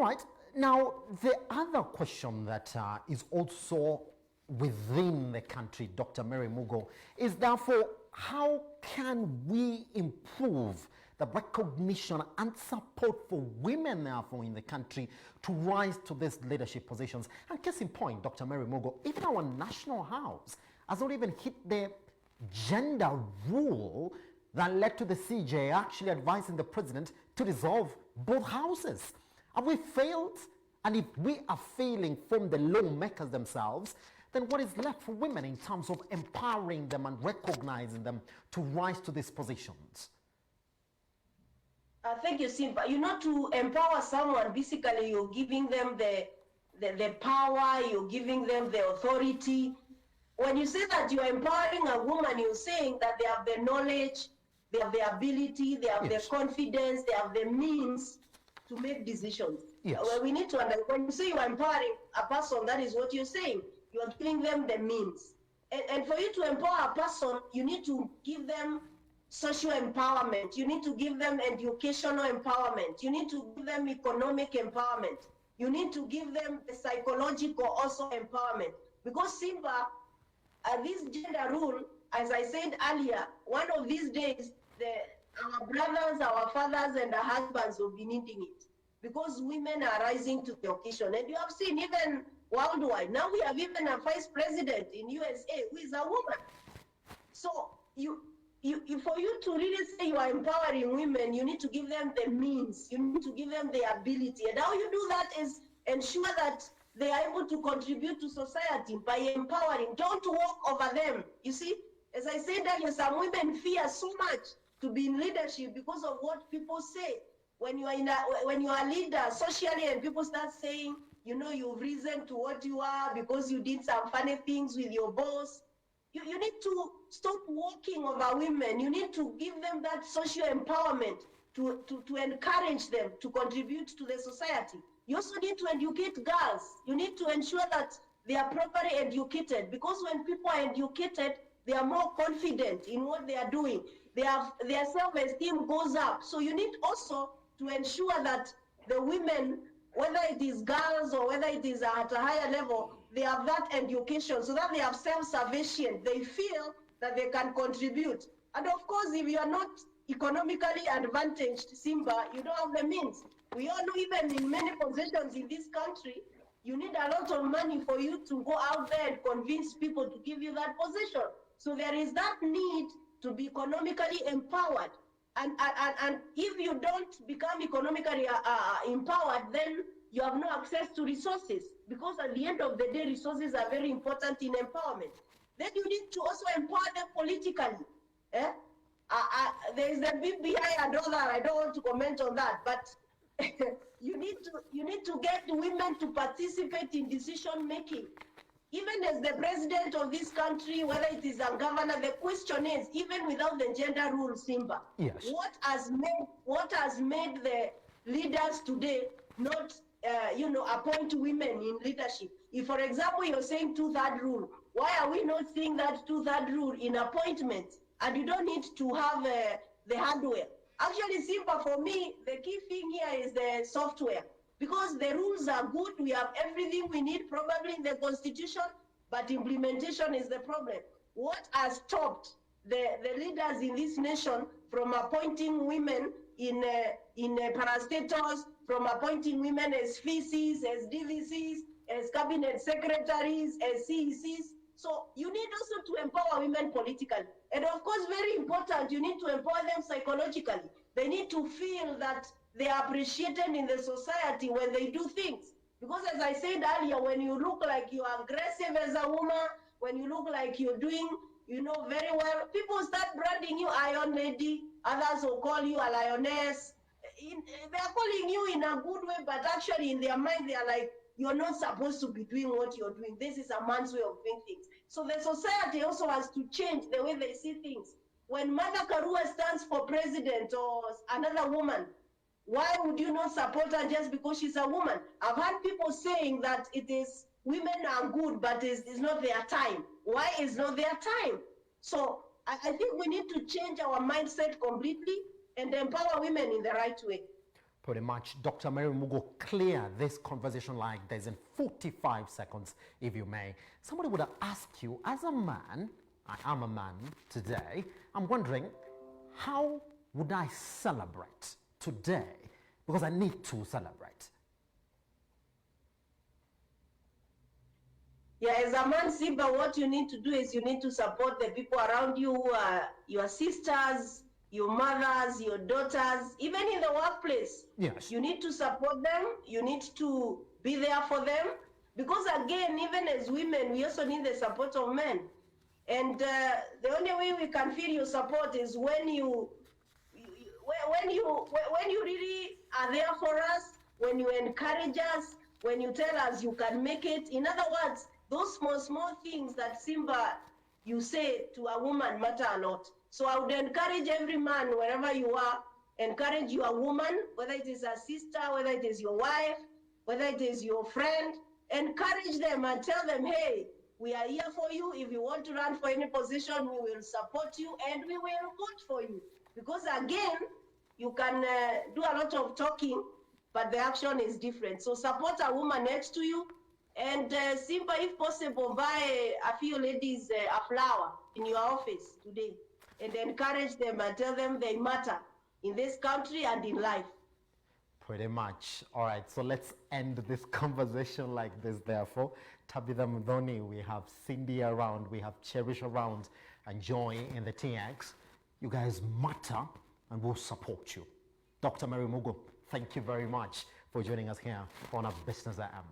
right. Now, the other question that is also within the country, Dr. Mary Mugo, is therefore how can we improve the recognition and support for women therefore in the country to rise to these leadership positions? And case in point, Dr. Mary Mugo, even our national house has not even hit the gender rule that led to the CJ actually advising the president to dissolve both houses. Have we failed? And if we are failing from the lawmakers themselves, then what is left for women in terms of empowering them and recognizing them to rise to these positions? Thank you, Simba. You know, to empower someone, basically you're giving them the power, you're giving them the authority. When you say that you're empowering a woman, you're saying that they have the knowledge, they have the ability, they have the confidence, they have the means to make decisions. Well, we need to understand, when you say you are empowering a person, that is what you're saying. You are giving them the means. And for you to empower a person, you need to give them social empowerment. You need to give them educational empowerment. You need to give them economic empowerment. You need to give them the psychological also empowerment. Because Simba, this gender rule, as I said earlier, one of these days, our brothers, our fathers, and our husbands will be needing it. Because women are rising to the occasion. And you have seen even worldwide, now we have even a vice president in USA who is a woman. So for you to really say you are empowering women, you need to give them the means, you need to give them the ability. And how you do that is ensure that they are able to contribute to society by empowering. Don't walk over them. You see, as I said earlier, some women fear so much to be in leadership because of what people say. When you are a leader socially and people start saying, you know, you've risen to what you are because you did some funny things with your boss, you need to stop walking over women. You need to give them that social empowerment to encourage them to contribute to the society. You also need to educate girls. You need to ensure that they are properly educated, because when people are educated, they are more confident in what they are doing. Their self-esteem goes up. So you need also to ensure that the women, whether it is girls or whether it is at a higher level, they have that education so that they have self-sufficient. They feel that they can contribute. And of course, if you are not economically advantaged, Simba, you don't have the means. We all know even in many positions in this country, you need a lot of money for you to go out there and convince people to give you that position. So there is that need to be economically empowered. And if you don't become economically empowered, then you have no access to resources, because at the end of the day, resources are very important in empowerment. Then you need to also empower them politically. There is the BBI and all that. I don't want to comment on that, but you need to get women to participate in decision making. Even as the president of this country, whether it is a governor, the question is, even without the gender rule, Simba, what has made the leaders today not, appoint women in leadership? If, for example, you're saying 2/3 rule, why are we not seeing that 2/3 rule in appointments? And you don't need to have the hardware. Actually, Simba, for me, the key thing here is the software. Because the rules are good, we have everything we need probably in the constitution, but implementation is the problem. What has stopped the leaders in this nation from appointing women in parastatals, from appointing women as VCs, as DVCs, as cabinet secretaries, as CECs? So you need also to empower women politically. And of course, very important, you need to empower them psychologically. They need to feel that they are appreciated in the society when they do things. Because as I said earlier, when you look like you are aggressive as a woman, when you look like you're doing, very well, people start branding you Iron Lady, others will call you a lioness. They are calling you in a good way, but actually in their mind, they are like, you're not supposed to be doing what you're doing. This is a man's way of doing things. So the society also has to change the way they see things. When Martha Karua stands for president or another woman, why would you not support her just because she's a woman? I've heard people saying that women are good, but it's not their time. Why is not their time? So I think we need to change our mindset completely and empower women in the right way. Pretty much. Dr. Mary Mugo, clear this conversation like this in 45 seconds, if you may. Somebody would ask you, as a man, I am a man today, I'm wondering, how would I celebrate today? Because I need to celebrate. Yeah, as a man, Simba, what you need to do is you need to support the people around you, who are your sisters, your mothers, your daughters, even in the workplace. Yes. You need to support them. You need to be there for them. Because again, even as women, we also need the support of men. And the only way we can feel your support is when you really are there for us, when you encourage us, when you tell us you can make it. In other words, those small things that Simba you say to a woman matter a lot. So I would encourage every man, wherever you are, encourage your woman, whether it is a sister, whether it is your wife, whether it is your friend, encourage them and tell them, hey, we are here for you. If you want to run for any position, we will support you and we will vote for you. Because again, you can do a lot of talking, but the action is different. So support a woman next to you, and Simba, if possible, buy a few ladies a flower in your office today, and encourage them and tell them they matter in this country and in life. Pretty much. All right, so let's end this conversation like this, therefore. Tabitha Muthoni, we have Cindy around, we have Cherish around, and Joy in the TX. You guys matter, and we'll support you. Dr. Mary Mugo, thank you very much for joining us here on A Business I Am.